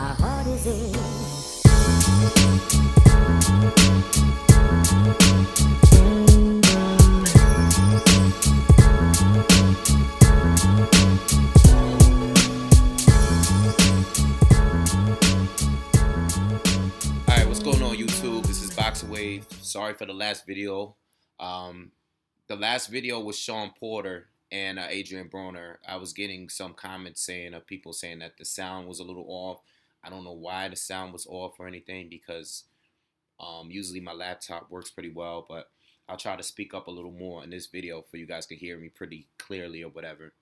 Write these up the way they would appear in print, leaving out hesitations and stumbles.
My heart is in. Alright, what's going on YouTube? This is BoxingWave. Sorry for the last video. The last video was Sean Porter and Adrian Broner. I was getting some comments saying of people saying that the sound was a little off. I don't know why the sound was off or anything because usually my laptop works pretty well, but I'll try to speak up a little more in this video for you guys to hear me pretty clearly or whatever.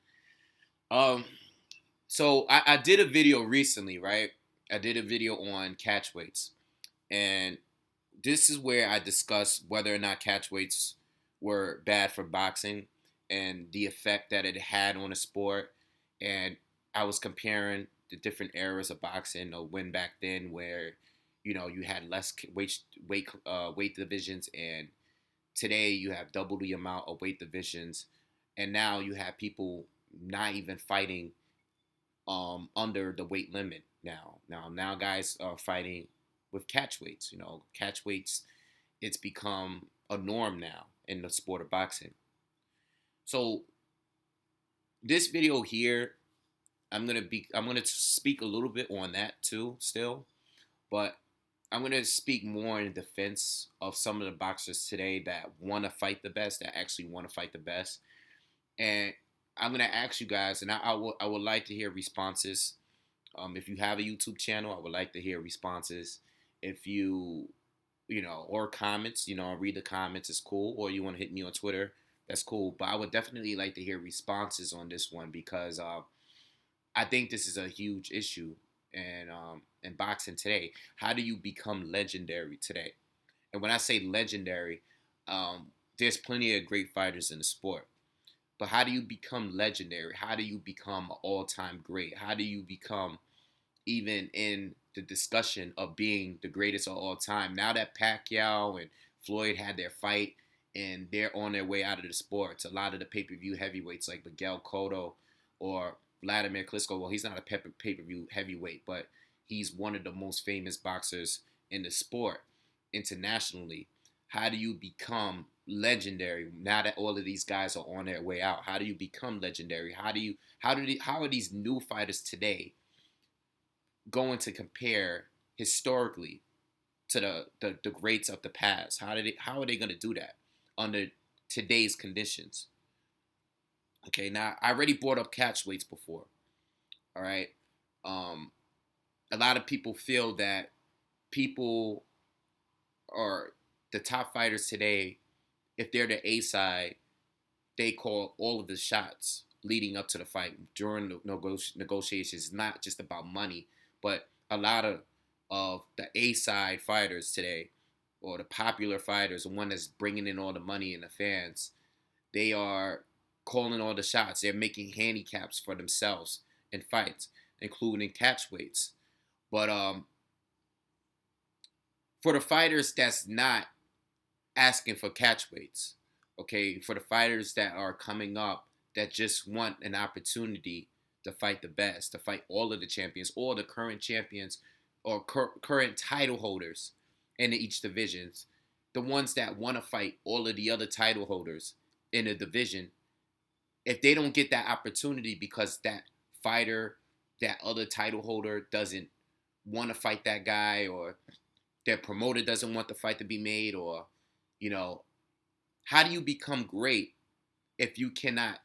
So I did a video recently, right? I did a video on catch weights. And this is where I discuss whether or not catch weights were bad for boxing and the effect that it had on the sport. And I was comparing the different eras of boxing, when back then where, you had less weight divisions, and today you have double the amount of weight divisions, and now you have people not even fighting under the weight limit now guys are fighting with catch weights. Catch weights, it's become a norm now in the sport of boxing. So this video here, I'm gonna speak a little bit on that too still, but I'm gonna speak more in defense of some of the boxers today that want to fight the best, that actually want to fight the best. And I'm gonna ask you guys, and I would like to hear responses. If you have a YouTube channel, I would like to hear responses. If or comments, read the comments, it's cool. Or you want to hit me on Twitter, that's cool. But I would definitely like to hear responses on this one because I think this is a huge issue in boxing today. How do you become legendary today? And when I say legendary, there's plenty of great fighters in the sport. But how do you become legendary? How do you become an all-time great? How do you become even in the discussion of being the greatest of all time? Now that Pacquiao and Floyd had their fight and they're on their way out of the sport, a lot of the pay-per-view heavyweights like Miguel Cotto or Vladimir Klitschko, well, he's not a pay-per-view heavyweight, but he's one of the most famous boxers in the sport internationally. How do you become legendary now that all of these guys are on their way out? How do you become legendary? How are these new fighters today going to compare historically to the greats of the past? How are they going to do that under today's conditions? Okay, now I already brought up catch weights before. All right, a lot of people feel that people are the top fighters today. If they're the A side, they call all of the shots leading up to the fight during the negotiations. It's not just about money, but a lot of the A side fighters today, or the popular fighters, the one that's bringing in all the money and the fans, they are calling all the shots. They're making handicaps for themselves in fights, including catch weights. But for the fighters that's not asking for catch weights, okay, for the fighters that are coming up that just want an opportunity to fight the best, to fight all of the champions, or the current champions, or current title holders in each divisions, the ones that want to fight all of the other title holders in a division, if they don't get that opportunity because that fighter, that other title holder doesn't want to fight that guy, or their promoter doesn't want the fight to be made, or how do you become great if you cannot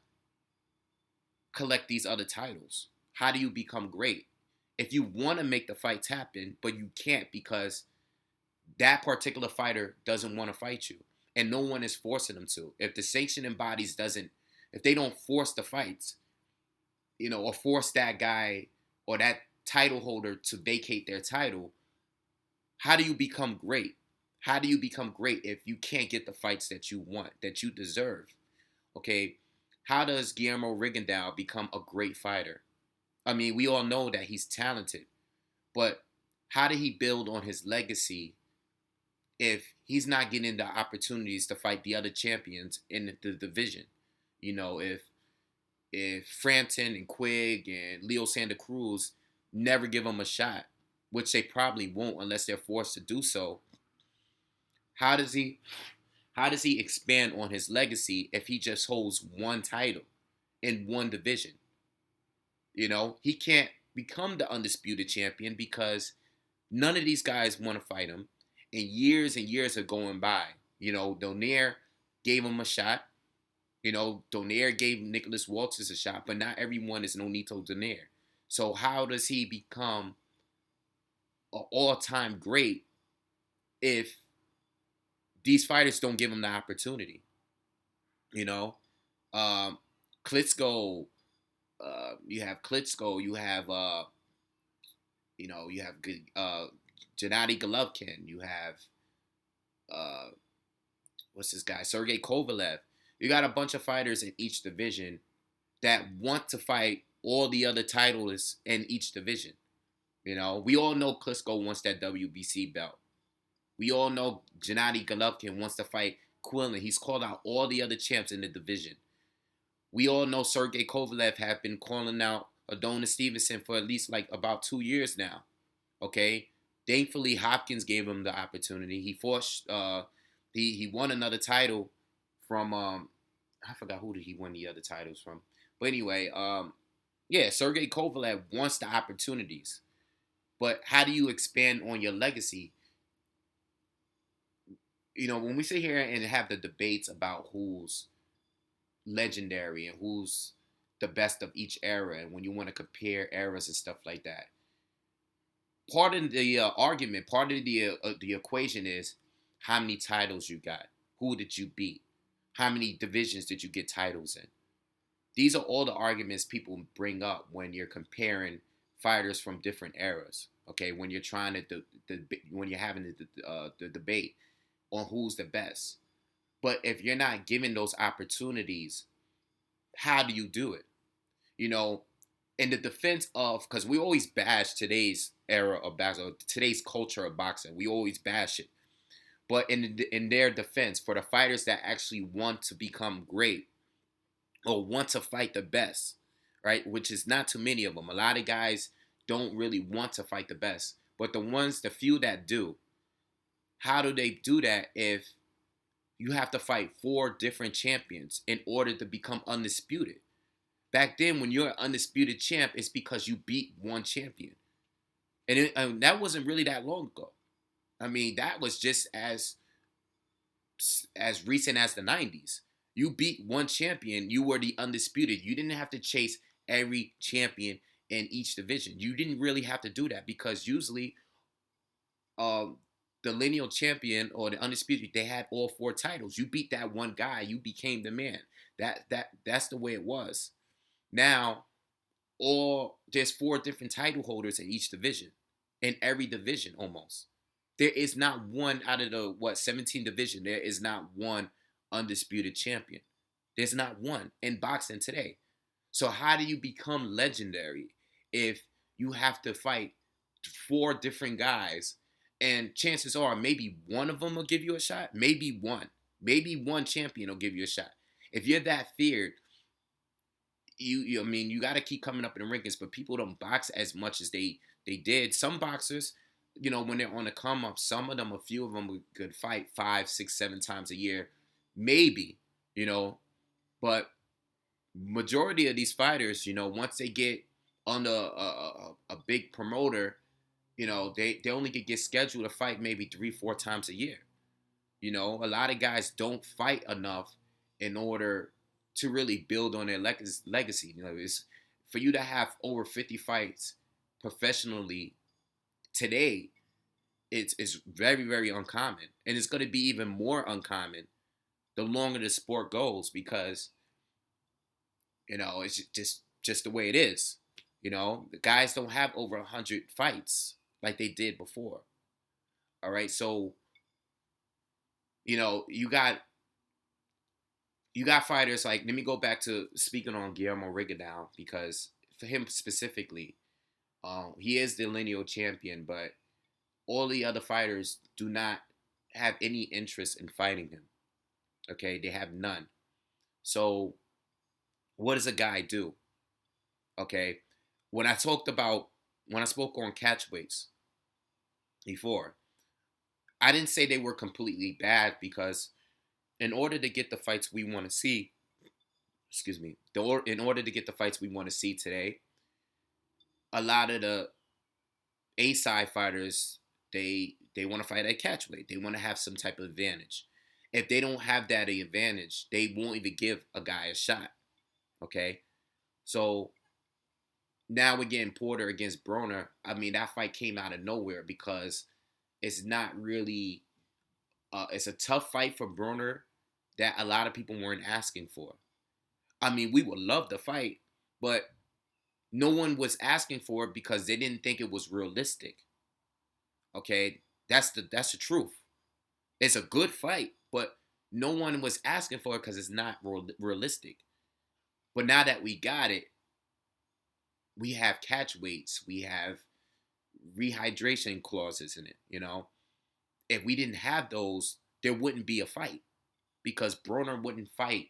collect these other titles? How do you become great if you want to make the fights happen, but you can't because that particular fighter doesn't want to fight you, and no one is forcing them to? If the sanctioning bodies if they don't force the fights, or force that guy or that title holder to vacate their title, how do you become great? How do you become great if you can't get the fights that you want, that you deserve? Okay, how does Guillermo Rigondeaux become a great fighter? I mean, we all know that he's talented, but how did he build on his legacy if he's not getting the opportunities to fight the other champions in the division? If Frampton and Quigg and Leo Santa Cruz never give him a shot, which they probably won't unless they're forced to do so, how does he expand on his legacy if he just holds one title in one division? He can't become the undisputed champion because none of these guys want to fight him, and years are going by. Donaire gave him a shot. Donaire gave Nicholas Walters a shot, but not everyone is Nonito Donaire. So how does he become an all-time great if these fighters don't give him the opportunity? Klitschko, you have Klitschko, you have Gennady Golovkin, you have what's this guy, Sergey Kovalev. You got a bunch of fighters in each division that want to fight all the other titles in each division. We all know Klitschko wants that WBC belt. We all know Gennady Golovkin wants to fight Quillen. He's called out all the other champs in the division. We all know Sergey Kovalev have been calling out Adonis Stevenson for at least like about 2 years now. Okay? Thankfully, Hopkins gave him the opportunity. He forced, he won another title from, I forgot who did he win the other titles from. But anyway, Sergey Kovalev wants the opportunities. But how do you expand on your legacy? When we sit here and have the debates about who's legendary and who's the best of each era, and when you want to compare eras and stuff like that, part of the argument, part of the equation is how many titles you got, who did you beat, how many divisions did you get titles in. These are all the arguments people bring up when you're comparing fighters from different eras. Okay, when you're trying to when you're having the debate on who's the best. But if you're not given those opportunities, how do you do it? In the defense of, because we always bash today's era of boxing, today's culture of boxing, we always bash it. But in their defense, for the fighters that actually want to become great or want to fight the best, right, which is not too many of them. A lot of guys don't really want to fight the best. But the few that do, how do they do that if you have to fight 4 different champions in order to become undisputed? Back then, when you're an undisputed champ, it's because you beat one champion. And that wasn't really that long ago. I mean, that was just as recent as the 90s. You beat one champion, you were the undisputed. You didn't have to chase every champion in each division. You didn't really have to do that because usually the lineal champion or the undisputed, they had all 4 titles. You beat that one guy, you became the man. That's the way it was. Now, there's 4 different title holders in each division, in every division almost. There is not one out of the 17 division. There is not one undisputed champion. There's not one in boxing today. So how do you become legendary if you have to fight 4 different guys? And chances are maybe one of them will give you a shot. Maybe one champion will give you a shot. If you're that feared, you got to keep coming up in the rankings. But people don't box as much as they did. Some boxers, when they're on the come up, a few of them could fight 5, 6, 7 times a year, maybe. But majority of these fighters, once they get on a big promoter, they only could get scheduled to fight maybe 3, 4 times a year. A lot of guys don't fight enough in order to really build on their legacy. It's for you to have over 50 fights professionally today. It's very, very uncommon, and it's going to be even more uncommon the longer the sport goes because it's just the way it is. The guys don't have over 100 fights like they did before. All right, so you got fighters like, let me go back to speaking on Guillermo Rigondeaux, because for him specifically, he is the lineal champion, but all the other fighters do not have any interest in fighting him. Okay, they have none. So what does a guy do? Okay, when I spoke on catch weights, before. I didn't say they were completely bad because in order to get the fights we want to see, excuse me, in order to get the fights we want to see today, a lot of the A-side fighters, they want to fight at catchweight. They want to have some type of advantage. If they don't have that advantage, they won't even give a guy a shot. Okay, so now we're getting Porter against Broner. I mean, that fight came out of nowhere because it's not really. It's a tough fight for Broner that a lot of people weren't asking for. I mean, we would love the fight, but no one was asking for it because they didn't think it was realistic. Okay, that's the truth. It's a good fight, but no one was asking for it because it's not realistic. But now that we got it, we have catch weights, we have rehydration clauses in it. If we didn't have those, there wouldn't be a fight because Broner wouldn't fight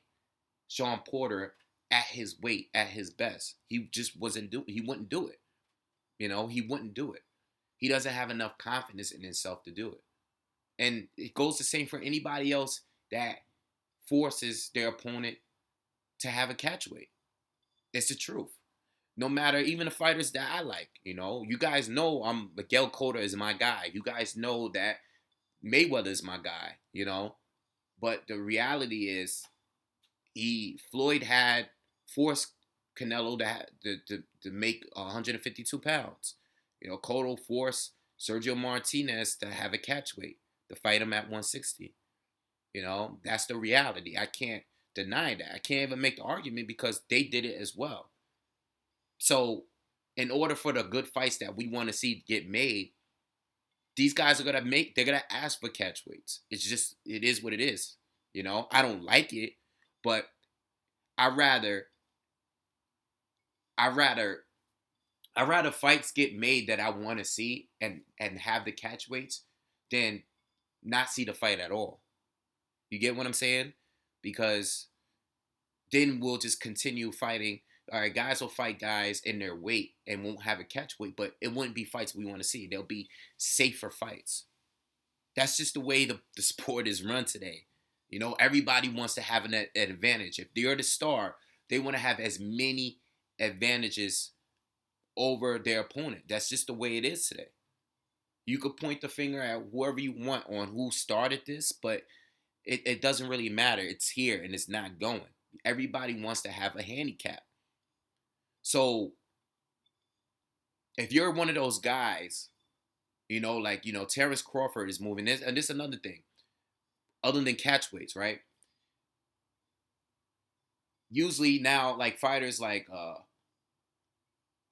Sean Porter at his weight, at his best. He just wasn't do. He wouldn't do it. He wouldn't do it. He doesn't have enough confidence in himself to do it. And it goes the same for anybody else that forces their opponent to have a catch weight. It's the truth. No matter, even the fighters that I like, you guys know Miguel Cotto is my guy. You guys know that Mayweather is my guy, But the reality is, Floyd had forced Canelo to make 152 pounds. Cotto forced Sergio Martinez to have a catch weight to fight him at 160. That's the reality. I can't deny that. I can't even make the argument because they did it as well. So, in order for the good fights that we want to see get made, they're gonna ask for catch weights. It is what it is. I don't like it, but I rather fights get made that I want to see and have the catch weights than not see the fight at all. You get what I'm saying? Because then we'll just continue fighting. All right, guys will fight guys in their weight and won't have a catch weight, but it wouldn't be fights we want to see. They'll be safer fights. That's just the way the sport is run today. Everybody wants to have an advantage. If they're the star, they want to have as many advantages over their opponent. That's just the way it is today. You could point the finger at whoever you want on who started this, but it doesn't really matter. It's here and it's not going. Everybody wants to have a handicap. So if you're one of those guys, Terrence Crawford is moving this, and this is another thing, other than catch weights, right? Usually now, like fighters like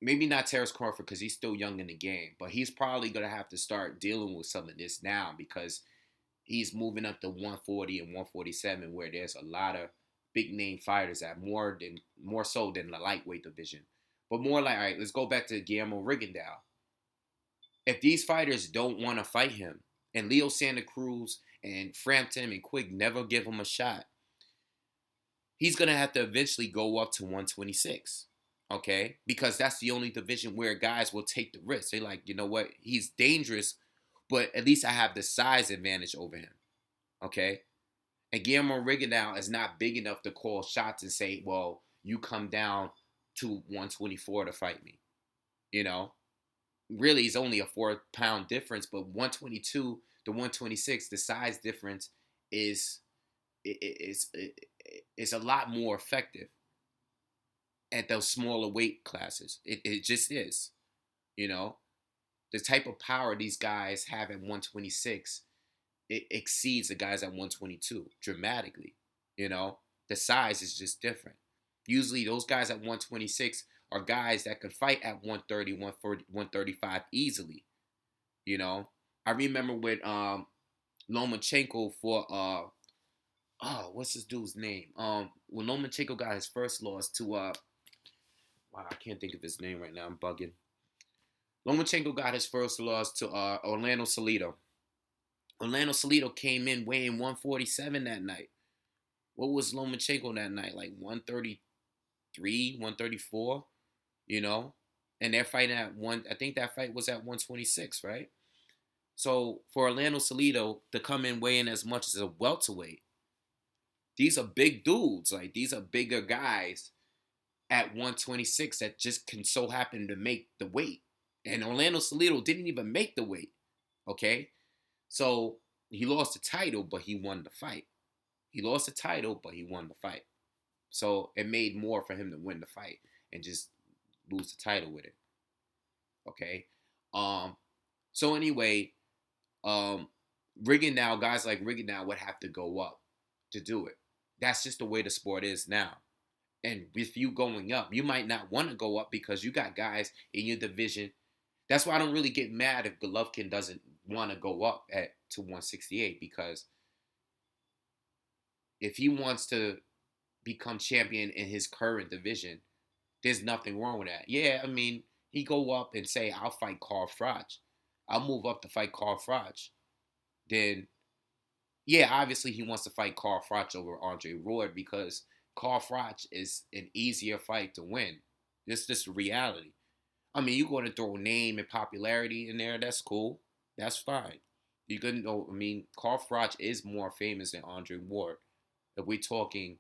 maybe not Terrence Crawford because he's still young in the game, but he's probably gonna have to start dealing with some of this now because he's moving up to 140 and 147, where there's a lot of big name fighters at more so than the lightweight division. But more like, all right, let's go back to Guillermo Rigondeaux. If these fighters don't want to fight him, and Leo Santa Cruz and Frampton and Quigg never give him a shot, he's going to have to eventually go up to 126, okay? Because that's the only division where guys will take the risk. They're like, you know what? He's dangerous, but at least I have the size advantage over him, okay? And Guillermo Rigondeaux is not big enough to call shots and say, well, you come down to 124 to fight me. Really, it's only a 4-pound difference, but 122 to 126, the size difference is a lot more effective at those smaller weight classes. It just is. The type of power these guys have at 126, it exceeds the guys at 122 dramatically. The size is just different. Usually those guys at 126 are guys that could fight at 130, 140, 135 easily. I remember with Lomachenko for what's this dude's name? When Lomachenko got his first loss to wow, I can't think of his name right now. I'm bugging. Lomachenko got his first loss to Orlando Salido. Orlando Salido came in weighing 147 that night. What was Lomachenko that night? Like 133, 134, And they're fighting at I think that fight was at 126, right? So for Orlando Salido to come in weighing as much as a welterweight, these are big dudes. Like these are bigger guys at 126 that just can so happen to make the weight. And Orlando Salido didn't even make the weight. Okay? So he lost the title, but he won the fight. He lost the title, but he won the fight. So it made more for him to win the fight and just lose the title with it. Okay. Um. So anyway, um, Rigondeaux, guys like Rigondeaux would have to go up to do it. That's just the way the sport is now. And with you going up, you might not want to go up because you got guys in your division. That's why I don't really get mad if Golovkin doesn't want to go up to 168, because if he wants to become champion in his current division, there's nothing wrong with that. Yeah, I mean, he go up and say, I'll fight Carl Froch. I'll move up to fight Carl Froch. Then, yeah, obviously he wants to fight Carl Froch over Andre Ward because Carl Froch is an easier fight to win. It's just a reality. I mean, you're going to throw name and popularity in there. That's cool. That's fine. You couldn't know. I mean, Carl Froch is more famous than Andre Ward. If we're talking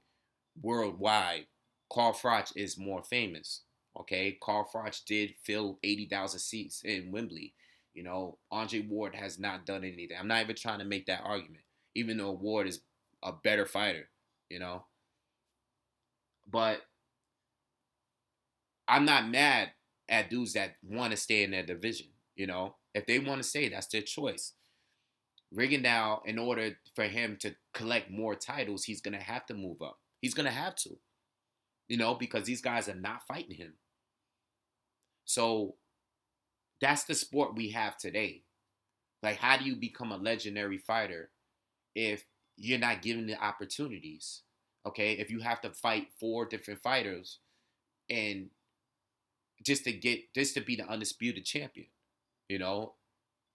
worldwide, Carl Froch is more famous. Okay, Carl Froch did fill 80,000 seats in Wembley. You know, Andre Ward has not done anything. I'm not even trying to make that argument, even though Ward is a better fighter. You know, but I'm not mad at dudes that want to stay in their division. You know, if they want to stay, that's their choice. Rigondeaux, in order for him to collect more titles, he's gonna have to move up. He's gonna have to, you know, because these guys are not fighting him. So that's the sport we have today. Like, how do you become a legendary fighter if you're not given the opportunities? Okay, if you have to fight 4 different fighters and just to be the undisputed champion, you know,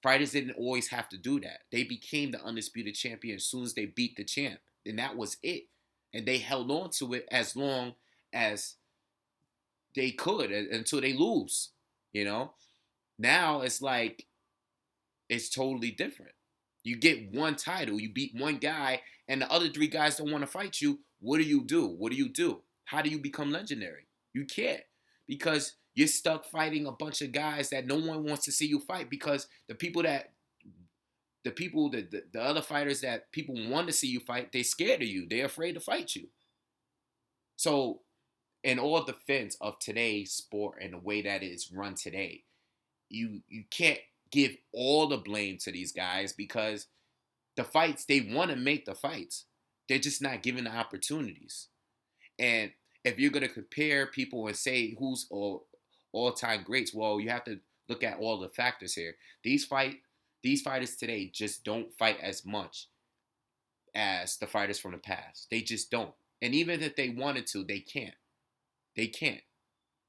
fighters didn't always have to do that. They became the undisputed champion as soon as they beat the champ, and that was it. And they held on to it as long as they could until they lose. You know, now it's like it's totally different. You get one title, you beat one guy, and the other 3 guys don't want to fight you. What do you do? What do you do? How do you become legendary? You can't, because you're stuck fighting a bunch of guys that no one wants to see you fight, because the other fighters that people want to see you fight, they're scared of you. They're afraid to fight you. So, in all defense of today's sport and the way that it's run today, you can't give all the blame to these guys, because the fights, they want to make the fights. They're just not given the opportunities. And if you're going to compare people and say who's all-time greats, well, you have to look at all the factors here. These fighters today just don't fight as much as the fighters from the past. They just don't. And even if they wanted to, they can't. They can't.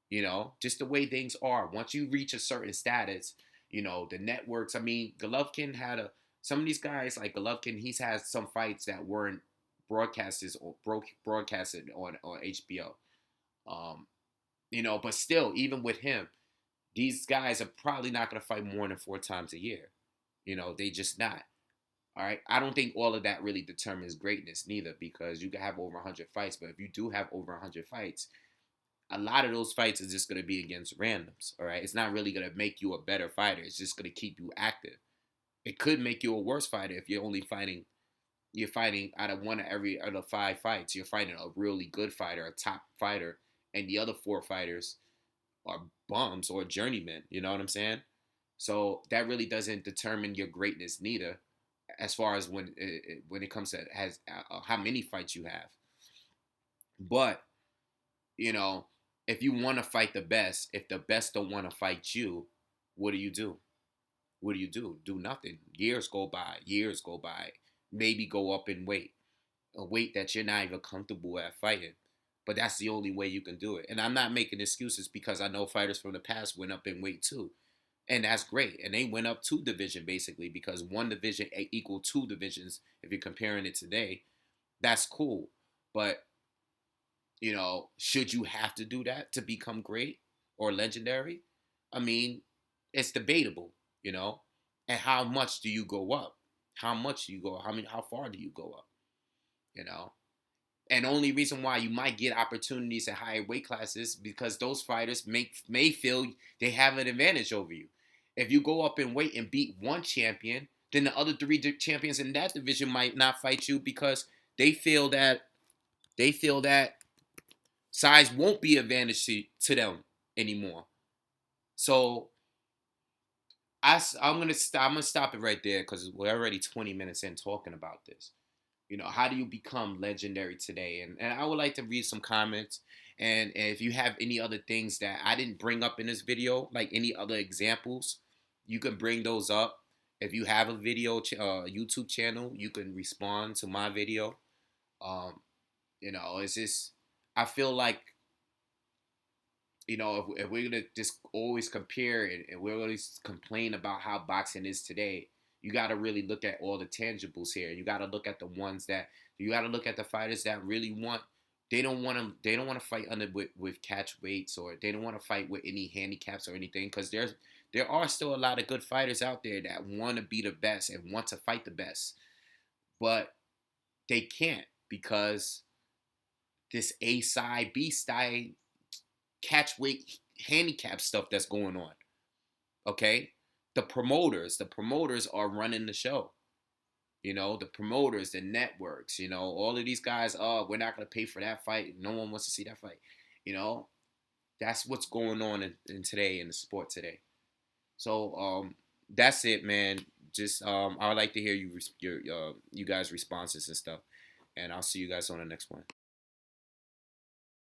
You know, just the way things are. Once you reach a certain status, you know, the networks. I mean, Golovkin had some of these guys like Golovkin. He's had some fights that weren't broadcasted on HBO. You know, but still, even with him, these guys are probably not going to fight more than 4 times a year. You know, they just not. All right. I don't think all of that really determines greatness neither, because you can have over 100 fights, but if you do have over 100 fights, a lot of those fights is just going to be against randoms. All right. It's not really going to make you a better fighter. It's just going to keep you active. It could make you a worse fighter if you're fighting out of one of every out of 5 fights. You're fighting a really good fighter, a top fighter, and the other 4 fighters are bums or journeymen. You know what I'm saying? So that really doesn't determine your greatness neither, as far as when it comes to how many fights you have. But you know, if you want to fight the best, if the best don't want to fight you, what do you do? What do you do? Do nothing. Years go by. Years go by. Maybe go up in weight, a weight that you're not even comfortable at fighting. But that's the only way you can do it. And I'm not making excuses, because I know fighters from the past went up in weight too. And that's great. And they went up 2 division basically, because 1 division equal 2 divisions. If you're comparing it today, that's cool. But, you know, should you have to do that to become great or legendary? I mean, it's debatable, you know. And how much do you go up? How much do you go? How far do you go up? You know. And only reason why you might get opportunities at higher weight classes because those fighters may feel they have an advantage over you. If you go up in weight and beat one champion, then the other three champions in that division might not fight you because they feel that they feel that size won't be an advantage to them anymore. So I'm gonna stop it right there because we're already 20 minutes in talking about this. How do you become legendary today? And I would like to read some comments. And if you have any other things that I didn't bring up in this video, like any other examples, you can bring those up. If you have a video YouTube channel, you can respond to my video. Um, it's just I feel like if we're gonna just always compare and we're always complain about how boxing is today, you got to really look at all the tangibles here. You got to look at the ones that you got to look at the fighters that really want. They don't want to. They don't want to fight under with catch weights, or they don't want to fight with any handicaps or anything. Because there are still a lot of good fighters out there that want to be the best and want to fight the best, but they can't because this A side, B side catch weight handicap stuff that's going on. Okay, the promoters are running the show. The promoters, the networks, all of these guys. Oh, we're not gonna pay for that fight. No one wants to see that fight. You know, that's what's going on in today in the sport today. So that's it, man. Just I would like to hear you guys' responses and stuff, and I'll see you guys on the next one.